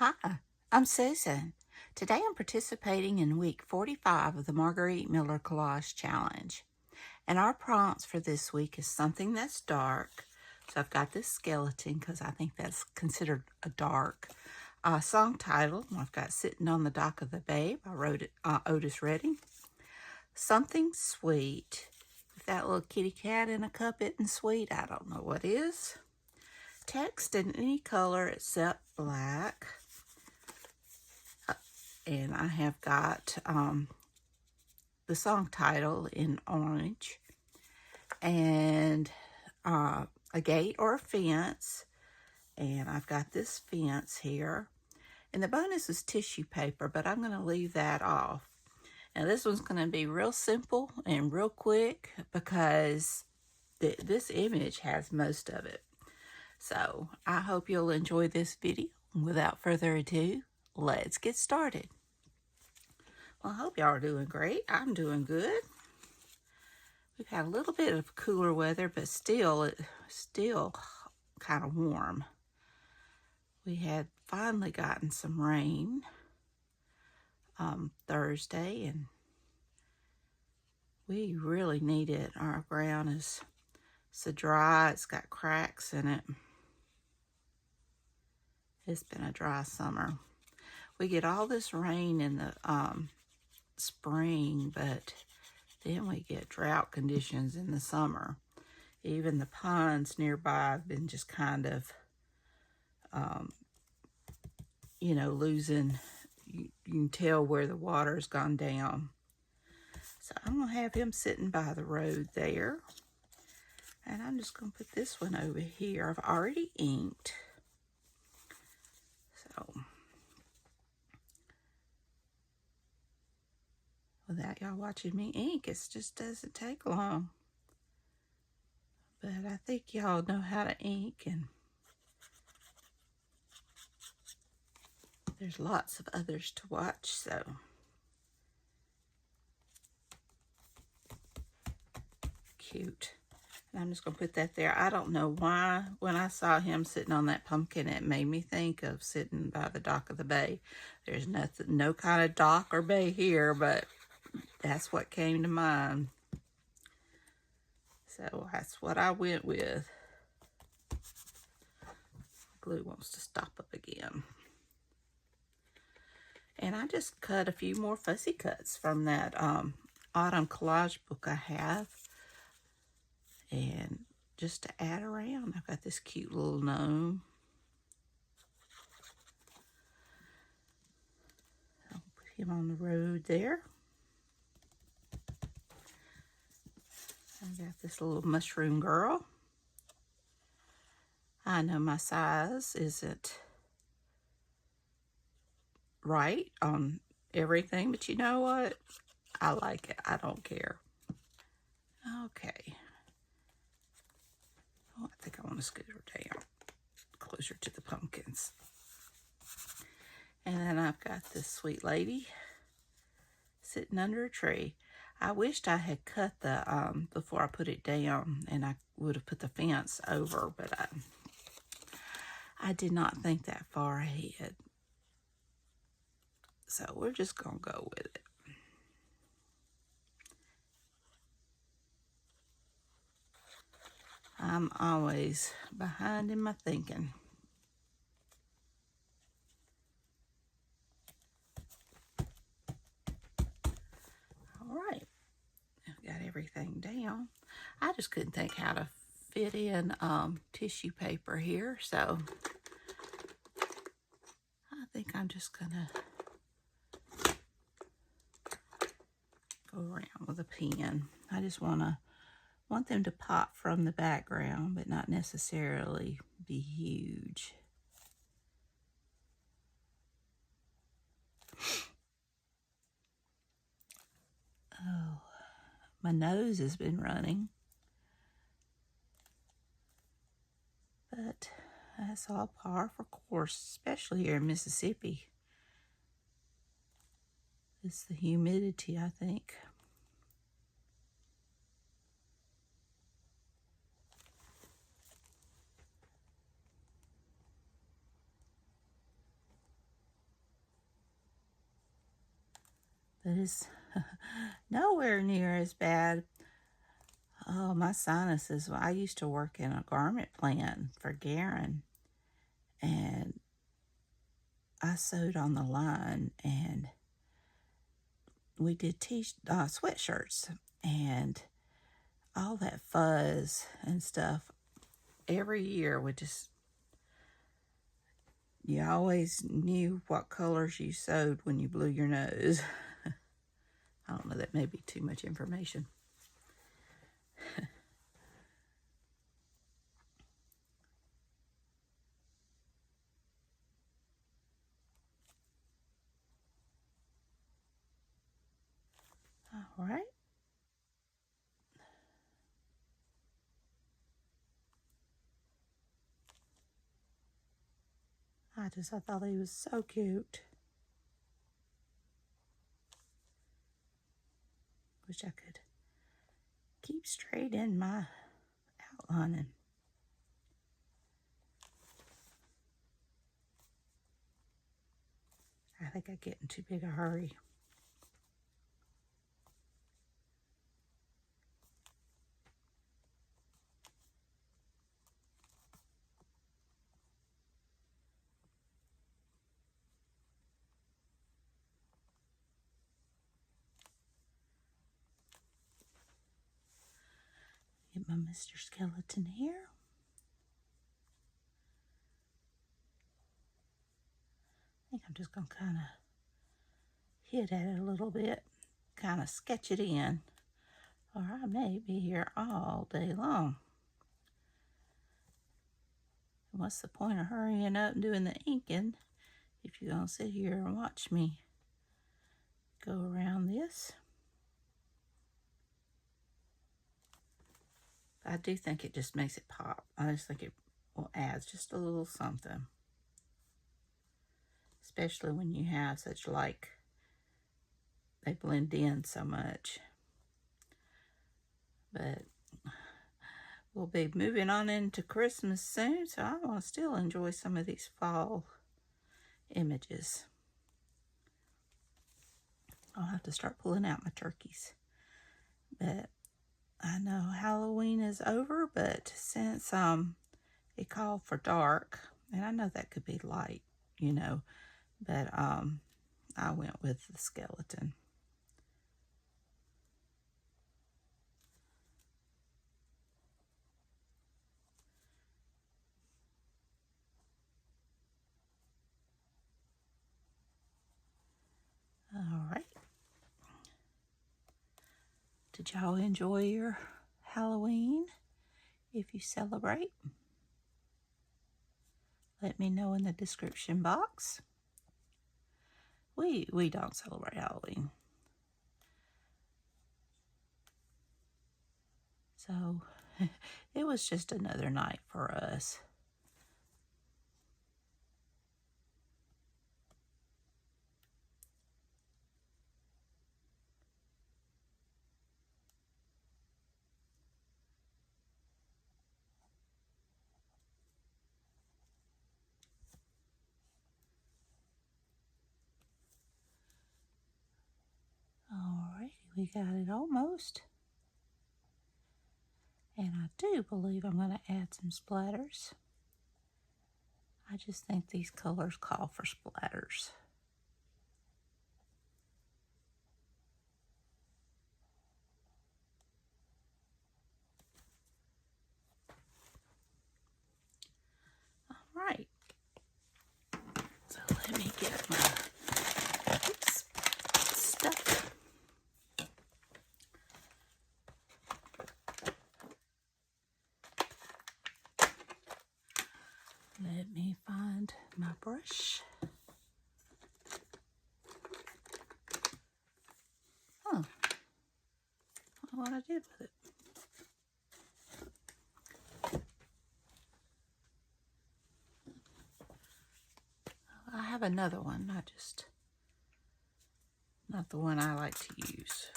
Hi, I'm Susan. Today I'm participating in week 45 of the Margarete Miller Collage Challenge. And our prompts for this week is something that's dark. So I've got this skeleton because I think that's considered a dark song title. I've got Sitting on the Dock of the Babe. I wrote it, Otis Redding. Something sweet. If that little kitty cat in a cup isn't sweet, I don't know what is. Text in any color except black. And I have got the song title in orange, and a gate or a fence, and I've got this fence here, and the bonus is tissue paper, but I'm going to leave that off. Now this one's going to be real simple and real quick because this image has most of it. So I hope you'll enjoy this video. Without further ado, let's get started. Well, I hope y'all are doing great. I'm doing good. We've had a little bit of cooler weather, but still kind of warm. We had finally gotten some rain Thursday, and we really need it. Our ground is so dry. It's got cracks in it. It's been a dry summer. We get all this rain in the spring, but then we get drought conditions in the summer. Even the ponds nearby have been just kind of, losing. You can tell where the water's gone down. So I'm going to have him sitting by the road there. And I'm just going to put this one over here. I've already inked. So without y'all watching me ink, it just doesn't take long. But I think y'all know how to ink, and there's lots of others to watch, so. Cute. And I'm just going to put that there. I don't know why, when I saw him sitting on that pumpkin, it made me think of sitting by the dock of the bay. There's nothing, no kind of dock or bay here, but that's what came to mind. So that's what I went with. Glue wants to stop up again. And I just cut a few more fussy cuts from that autumn collage book I have. And just to add around, I've got this cute little gnome. I'll put him on the road there. I've got this little mushroom girl. I know my size isn't right on everything, but you know what? I like it. I don't care. Okay. Oh, I think I want to scoot her down closer to the pumpkins. And then I've got this sweet lady sitting under a tree. I wished I had cut the, before I put it down, and I would have put the fence over, but I did not think that far ahead. So we're just going to go with it. I'm always behind in my thinking. All right. I've got everything down. I just couldn't think how to fit in tissue paper here, so I think I'm just gonna go around with a pen. I just want them to pop from the background, but not necessarily be huge. Oh, my nose has been running. But that's all par for course, especially here in Mississippi. It's the humidity, I think. but it's nowhere near as bad. Oh, my sinuses. I used to work in a garment plant for Garin, and I sewed on the line, and we did sweatshirts, and all that fuzz and stuff. Every year would just, you always knew what colors you sewed when you blew your nose. I don't know, that may be too much information. All right. I thought he was so cute. Wish I could keep straight in my outlining. I think I get in too big a hurry. Get my Mr. Skeleton here. I think I'm just going to kind of hit at it a little bit, kind of sketch it in, or I may be here all day long. What's the point of hurrying up and doing the inking if you're going to sit here and watch me go around this? I do think it just makes it pop. I just think it will add just a little something. Especially when you have such they blend in so much. But we'll be moving on into Christmas soon, so I want to still enjoy some of these fall images. I'll have to start pulling out my turkeys. But I know Halloween is over, but since it called for dark, and I know that could be light, but I went with the skeleton. All right. Did y'all enjoy your Halloween? If you celebrate, let me know in the description box. We don't celebrate Halloween. So it was just another night for us. Alrighty, we got it almost. And I do believe I'm going to add some splatters. I just think these colors call for splatters. All right. So let me get my stuff. Let me find my brush. Oh, I don't know what I did with it. I have another one, not the one I like to use.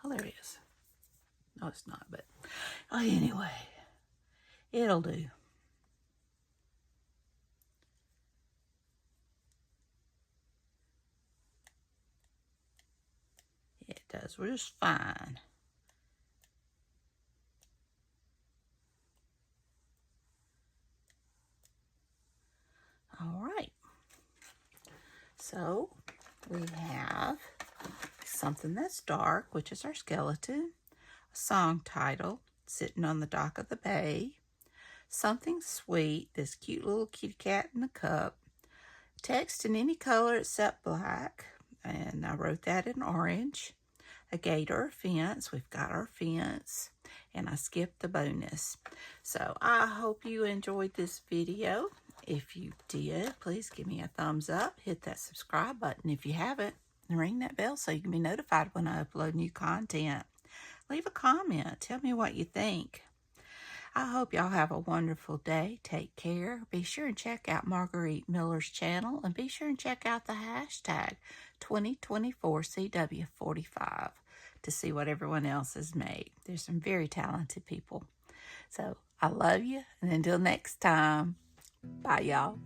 Oh, there it is. No, it's not, but anyway, it'll do. It does just fine. All right. So we have something that's dark, which is our skeleton, a song title, Sitting on the Dock of the Bay, something sweet, this cute little kitty cat in a cup, text in any color except black, and I wrote that in orange, a gate or a fence, we've got our fence, and I skipped the bonus. So I hope you enjoyed this video. If you did, please give me a thumbs up, hit that subscribe button if you haven't, and ring that bell so you can be notified when I upload new content. Leave a comment, tell me what you think. I hope y'all have a wonderful day. Take care. Be sure and check out Margarete Miller's channel, and be sure and check out the hashtag 2024CW45 to see what everyone else has made. There's some very talented people. So I love you, and until next time, bye y'all.